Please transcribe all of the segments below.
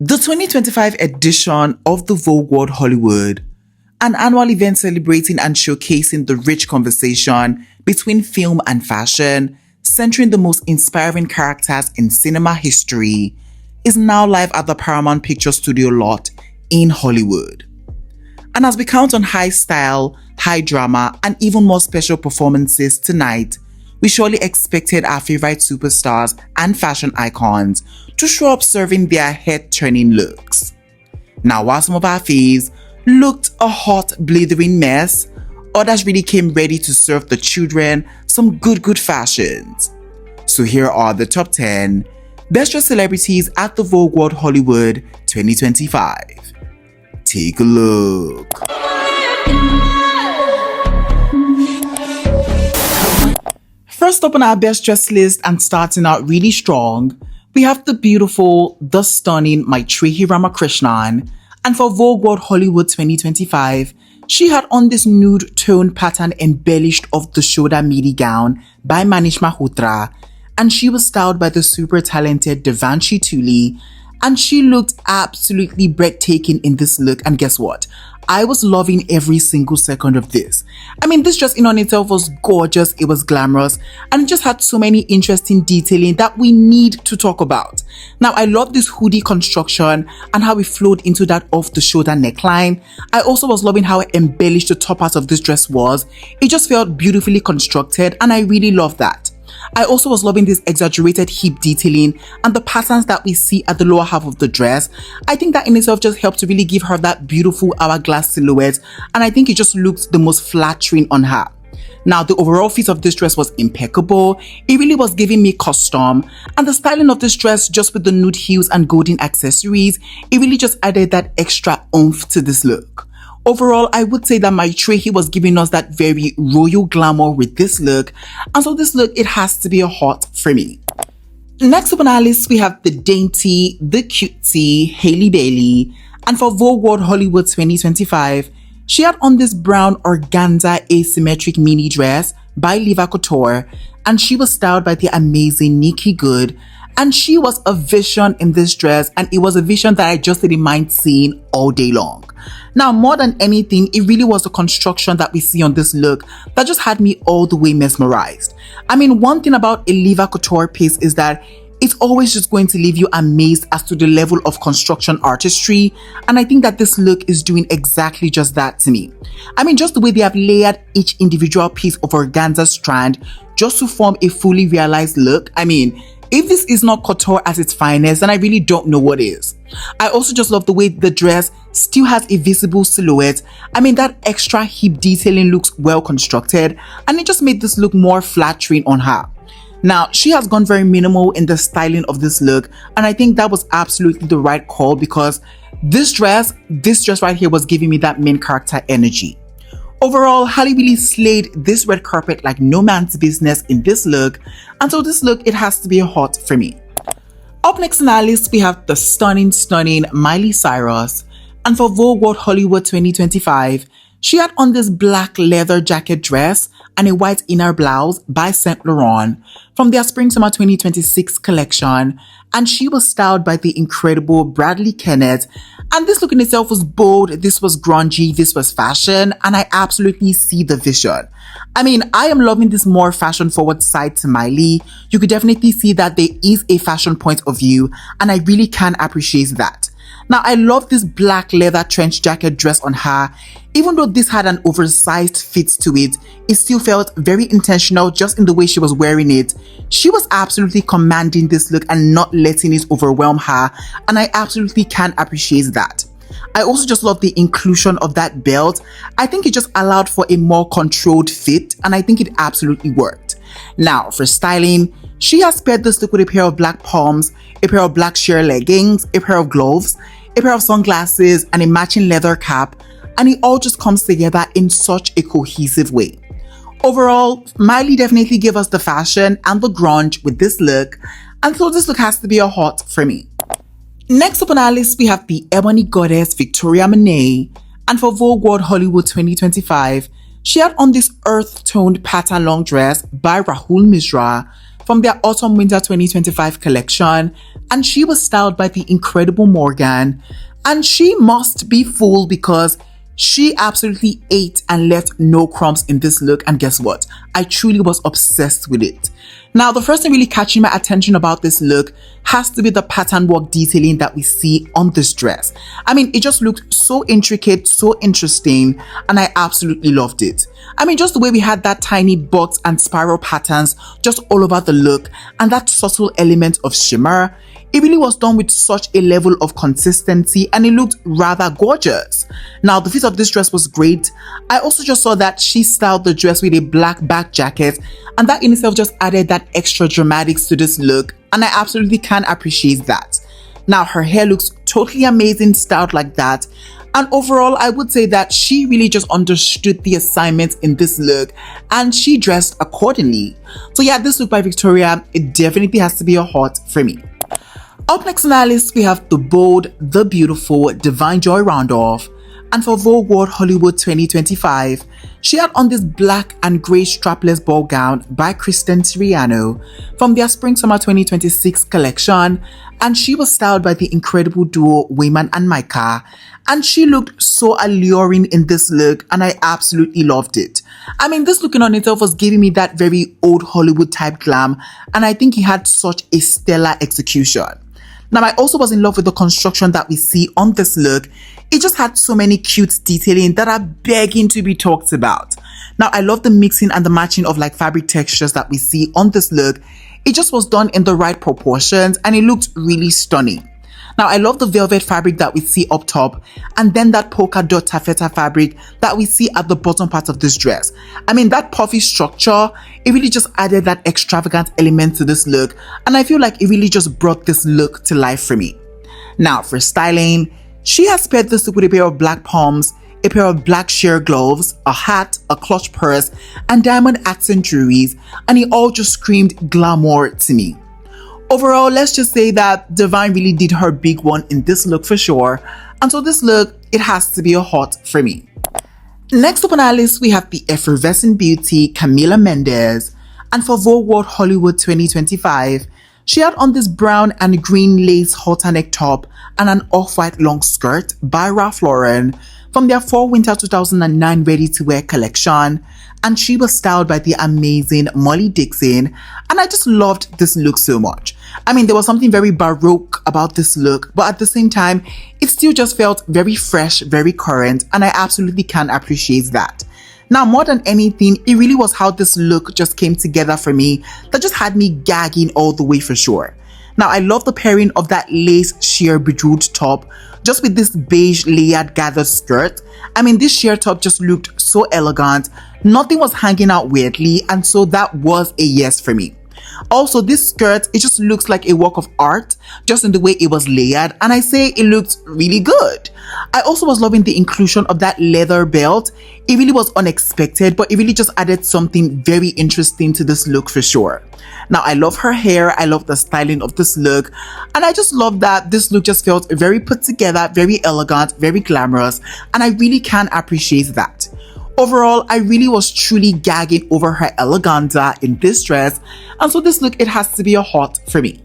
The 2025 edition of the Vogue World Hollywood, an annual event celebrating and showcasing the rich conversation between film and fashion, centering the most inspiring characters in cinema history, is now live at the Paramount Picture Studio lot in Hollywood. And as we count on high style, high drama, and even more special performances tonight, we surely expected our favorite superstars and fashion icons to show up serving their head-turning looks. Now, while some of our faves looked a hot, blithering mess, others really came ready to serve the children some good fashions. So here are the top 10 best dressed celebrities at the Vogue World Hollywood 2025. Take a look. First up on our best dressed list, and starting out really strong, we have the beautiful, the stunning Maitreyi Ramakrishnan. And for Vogue World Hollywood 2025, she had on this nude tone pattern embellished off the shoulder midi gown by Manish Malhotra, and she was styled by the super talented Devanshi Tuli, and she looked absolutely breathtaking in this look. And guess what? I was loving every single second of this. I mean, this dress in on itself was gorgeous, it was glamorous, and it just had so many interesting detailing that we need to talk about. Now, I love this hoodie construction and how it flowed into that off-the-shoulder neckline. I also was loving how embellished the top part of this dress was. It just felt beautifully constructed, and I really love that. I also was loving this exaggerated hip detailing and the patterns that we see at the lower half of the dress. I think that in itself just helped to really give her that beautiful hourglass silhouette, and I think it just looked the most flattering on her. Now, the overall fit of this dress was impeccable. It really was giving me custom, and the styling of this dress, just with the nude heels and golden accessories, it really just added that extra oomph to this look. Overall, I would say that Maitreyi was giving us that very royal glamour with this look, and so this look, it has to be a hot for me. Next up on our list, we have the dainty, the cutesy Halle Bailey, and for Vogue World Hollywood 2025, she had on this brown organza asymmetric mini dress by Levi Couture, and she was styled by the amazing Nikki Good, and she was a vision in this dress, and it was a vision that I just didn't mind seeing all day long. Now, more than anything, it really was the construction that we see on this look that just had me all the way mesmerized. I mean, one thing about a Levi Couture piece is that it's always just going to leave you amazed as to the level of construction artistry, and I think that this look is doing exactly just that to me. I mean, just the way they have layered each individual piece of organza strand just to form a fully realized look. I mean, if this is not couture at its finest, then I really don't know what is. I also just love the way the dress still has a visible silhouette. I mean, that extra hip detailing looks well constructed, and it just made this look more flattering on her. Now, she has gone very minimal in the styling of this look, and I think that was absolutely the right call, because this dress right here was giving me that main character energy. Overall, Halle really slayed this red carpet like no man's business in this look, and so this look, it has to be a hot for me. Up next on our list, we have the stunning Miley Cyrus, and for Vogue World Hollywood 2025, she had on this black leather jacket dress and a white inner blouse by Saint Laurent from their Spring-Summer 2026 collection, and she was styled by the incredible Bradley Kenneth. And this look in itself was bold, this was grungy, this was fashion, and I absolutely see the vision. I mean, I am loving this more fashion-forward side to Miley. You could definitely see that there is a fashion point of view, and I really can appreciate that. Now, I love this black leather trench jacket dress on her. Even though this had an oversized fit to it, it still felt very intentional just in the way she was wearing it. She was absolutely commanding this look and not letting it overwhelm her, and I absolutely can appreciate that. I also just love the inclusion of that belt. I think it just allowed for a more controlled fit, and I think it absolutely worked. Now, for styling, she has paired this look with a pair of black palms, a pair of black sheer leggings, a pair of gloves, a pair of sunglasses, and a matching leather cap, and it all just comes together in such a cohesive way. Overall, Miley definitely gave us the fashion and the grunge with this look, and so this look has to be a hot for me. Next up on our list, we have the ebony goddess Victoria Monet, and for Vogue World Hollywood 2025, she had on this earth-toned pattern long dress by Rahul Mishra from their Autumn-Winter 2025 collection, and she was styled by the incredible Morgan. And she must be fooled because she absolutely ate and left no crumbs in this look, and guess what? I truly was obsessed with it. Now, the first thing really catching my attention about this look has to be the pattern work detailing that we see on this dress. I mean, it just looked so intricate, so interesting, and I absolutely loved it. I mean, just the way we had that tiny box and spiral patterns just all over the look, and that subtle element of shimmer. It really was done with such a level of consistency, and it looked rather gorgeous. Now, the fit of this dress was great. I also just saw that she styled the dress with a black back jacket, and that in itself just added that extra dramatics to this look, and I absolutely can appreciate that. Now, her hair looks totally amazing styled like that, and overall, I would say that she really just understood the assignment in this look, and she dressed accordingly. So yeah, this look by Victoria, it definitely has to be a hot for me. Up next on our list, we have the bold, the beautiful, divine Joy Randolph. And for Vogue World Hollywood 2025, she had on this black and grey strapless ball gown by Kristen Siriano from their Spring-Summer 2026 collection, and she was styled by the incredible duo Wayman and Micah, and she looked so alluring in this look, and I absolutely loved it. I mean, this looking on itself was giving me that very old Hollywood type glam, and I think he had such a stellar execution. Now, I also was in love with the construction that we see on this look. It just had so many cute detailing that are begging to be talked about. Now, I love the mixing and the matching of like fabric textures that we see on this look. It just was done in the right proportions, and it looked really stunning. Now, I love the velvet fabric that we see up top, and then that polka dot taffeta fabric that we see at the bottom part of this dress. I mean, that puffy structure, it really just added that extravagant element to this look, and I feel like it really just brought this look to life for me. Now, for styling, she has paired this look with a pair of black palms, a pair of black sheer gloves, a hat, a clutch purse, and diamond accent jewelries, and it all just screamed glamour to me. Overall, let's just say that Divine really did her big one in this look for sure, and so this look, it has to be a hot for me. Next up on our list, we have the effervescent beauty Camila Mendes, and for Vogue World Hollywood 2025, she had on this brown and green lace halter neck top and an off-white long skirt by Ralph Lauren from their Fall-Winter 2009 ready-to-wear collection, and she was styled by the amazing Molly Dixon, and I just loved this look so much. I mean, there was something very baroque about this look, but at the same time, it still just felt very fresh, very current, and I absolutely can appreciate that. Now, more than anything, it really was how this look just came together for me that just had me gagging all the way for sure. Now, I love the pairing of that lace sheer bejeweled top just with this beige layered gathered skirt. I mean, this sheer top just looked so elegant. Nothing was hanging out weirdly, and so that was a yes for me. Also, this skirt, it just looks like a work of art just in the way it was layered, and I say it looked really good. I also was loving the inclusion of that leather belt. It really was unexpected, but it really just added something very interesting to this look for sure. Now, I love her hair, I love the styling of this look, and I just love that this look just felt very put together, very elegant, very glamorous, and I really can appreciate that. Overall, I really was truly gagging over her eleganza in this dress, and so this look, it has to be a hot for me.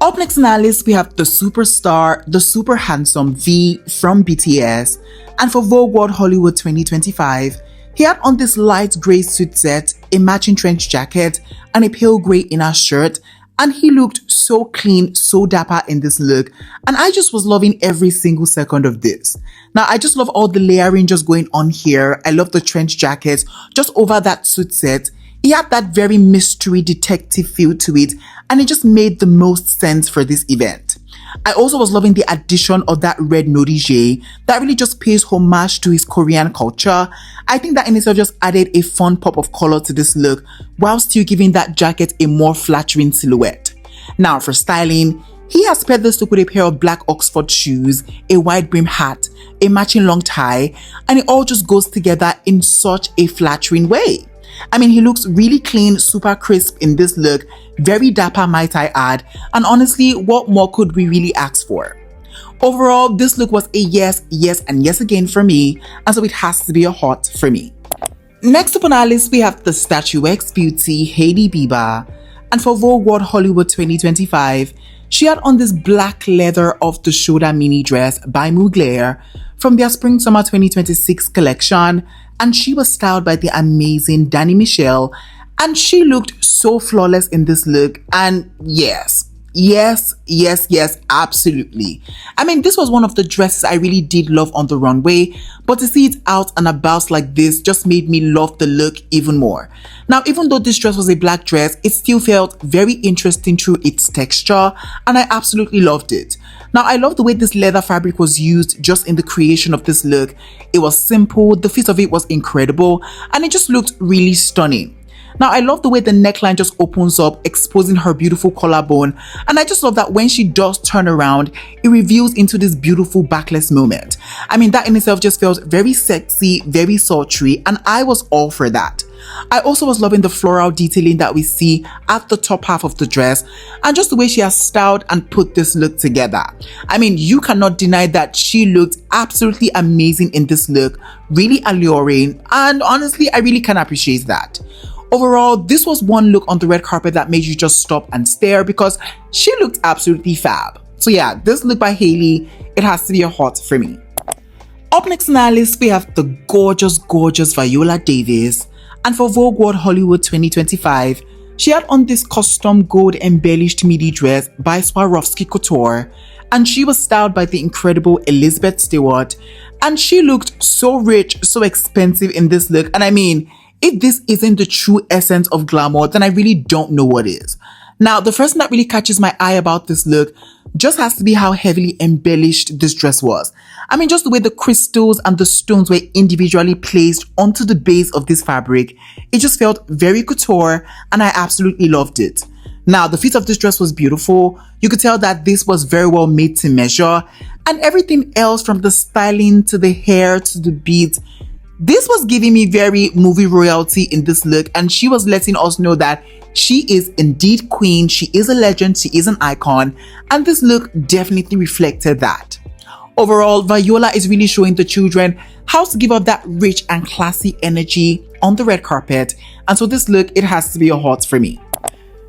Up next on our list, we have the superstar, the super handsome V from BTS, and for Vogue World Hollywood 2025, he had on this light grey suit set, a matching trench jacket, and a pale grey inner shirt, and he looked so clean, so dapper in this look, and I just was loving every single second of this. Now, I just love all the layering just going on here. I love the trench jacket just over that suit set. He had that very mystery detective feel to it, and it just made the most sense for this event. I also was loving the addition of that red negligee that really just pays homage to his Korean culture. I think that in itself just added a fun pop of color to this look while still giving that jacket a more flattering silhouette. Now, for styling, he has paired this look with a pair of black Oxford shoes, a wide brim hat, a matching long tie, and it all just goes together in such a flattering way. I mean, he looks really clean, super crisp in this look, very dapper might I add, and honestly, what more could we really ask for? Overall, this look was a yes, yes, and yes again for me, and so it has to be a hot for me. Next up on our list, we have the statuesque beauty Hailey Bieber, And for Vogue World Hollywood 2025, she had on this black leather off-the-shoulder mini dress by Mugler from their Spring-Summer 2026 collection, and she was styled by the amazing Danny Michelle, and she looked so flawless in this look. And yes, absolutely. I mean, this was one of the dresses I really did love on the runway, but to see it out and about like this just made me love the look even more. Now, even though this dress was a black dress, it still felt very interesting through its texture, and I absolutely loved it. Now, I love the way this leather fabric was used just in the creation of this look. It was simple, the fit of it was incredible, and it just looked really stunning. Now, I love the way the neckline just opens up, exposing her beautiful collarbone. And I just love that when she does turn around, it reveals into this beautiful backless moment. I mean, that in itself just felt very sexy, very sultry, and I was all for that. I also was loving the floral detailing that we see at the top half of the dress, and just the way she has styled and put this look together. I mean, you cannot deny that she looked absolutely amazing in this look, really alluring, and honestly, I really can appreciate that. Overall, this was one look on the red carpet that made you just stop and stare because she looked absolutely fab. So yeah, this look by Hailey, it has to be a hot for me. Up next on our list, we have the gorgeous Viola Davis. And for Vogue World Hollywood 2025, she had on this custom gold embellished midi dress by Swarovski Couture, and she was styled by the incredible Elizabeth Stewart, and she looked so rich, so expensive in this look. And I mean, if this isn't the true essence of glamour, then I really don't know what is. Now, the first thing that really catches my eye about this look just has to be how heavily embellished this dress was. I mean, just the way the crystals and the stones were individually placed onto the base of this fabric, it just felt very couture, and I absolutely loved it. Now, the fit of this dress was beautiful. You could tell that this was very well made to measure, and everything else from the styling to the hair to the beads, this was giving me very movie royalty in this look, and she was letting us know that she is indeed queen, she is a legend, she is an icon, and this look definitely reflected that. Overall, Viola is really showing the children how to give up that rich and classy energy on the red carpet, and so this look, it has to be a hot for me.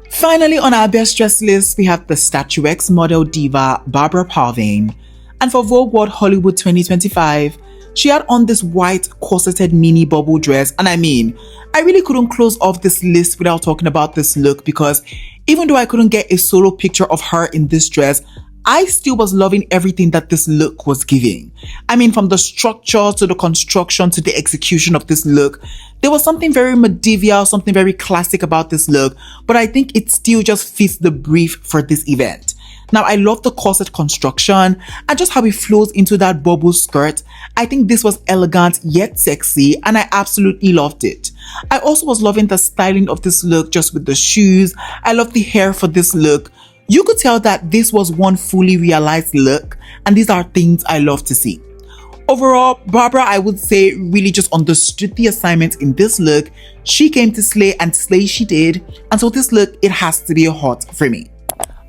Finally, on our best dress list, we have the statuesque model diva Barbara Palvin, and for Vogue World Hollywood 2025, she had on this white corseted mini bubble dress, and I mean, I really couldn't close off this list without talking about this look, because even though I couldn't get a solo picture of her in this dress, I still was loving everything that this look was giving. I mean, from the structure to the construction to the execution of this look, there was something very medieval, something very classic about this look, but I think it still just fits the brief for this event. Now, I love the corset construction and just how it flows into that bubble skirt. I think this was elegant yet sexy, and I absolutely loved it. I also was loving the styling of this look just with the shoes. I love the hair for this look. You could tell that this was one fully realized look, and these are things I love to see. Overall, Barbara, I would say, really just understood the assignment in this look. She came to slay, and slay she did, and so this look, it has to be a hot for me.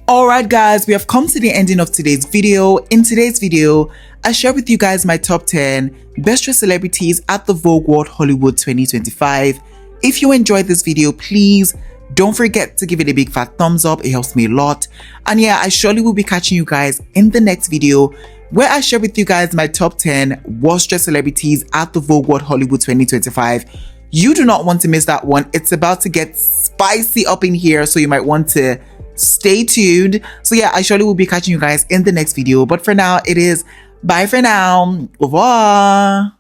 Alright guys, we have come to the ending of today's video. In today's video, I share with you guys my top 10 best dressed celebrities at the Vogue World Hollywood 2025. If you enjoyed this video, please don't forget to give it a big fat thumbs up. It helps me a lot. And yeah, I surely will be catching you guys in the next video where I share with you guys my top 10 worst dressed celebrities at the Vogue World Hollywood 2025. You do not want to miss that one. It's about to get spicy up in here, so you might want to stay tuned. So yeah, I surely will be catching you guys in the next video. But for now, it is bye for now. Au revoir.